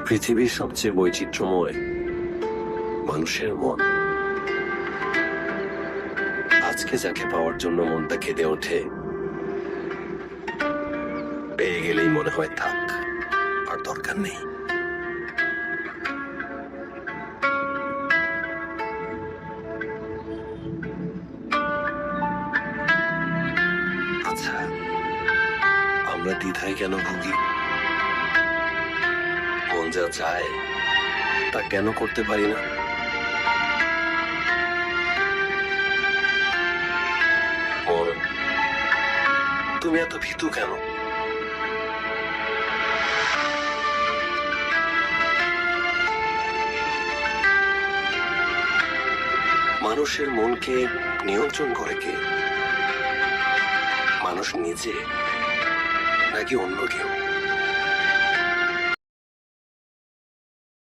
পৃথিবীর সবচেয়ে বৈচিত্র্যময় মানুষের মন। আজকে যাকে পাওয়ার জন্য মনটা কেঁদে ওঠে, পেয়ে গেলেই মনে হয় থাক, আর দরকার নেই। আচ্ছা, আমরা দ্বিধায় কেন ভুগি? মন যা চায় তা কেন করতে পারি না? মন, তুমি এত ভীতু কেন? মানুষের মনকে নিয়ন্ত্রণ করে কে? মানুষ নিজে নাকি অন্য কেউ?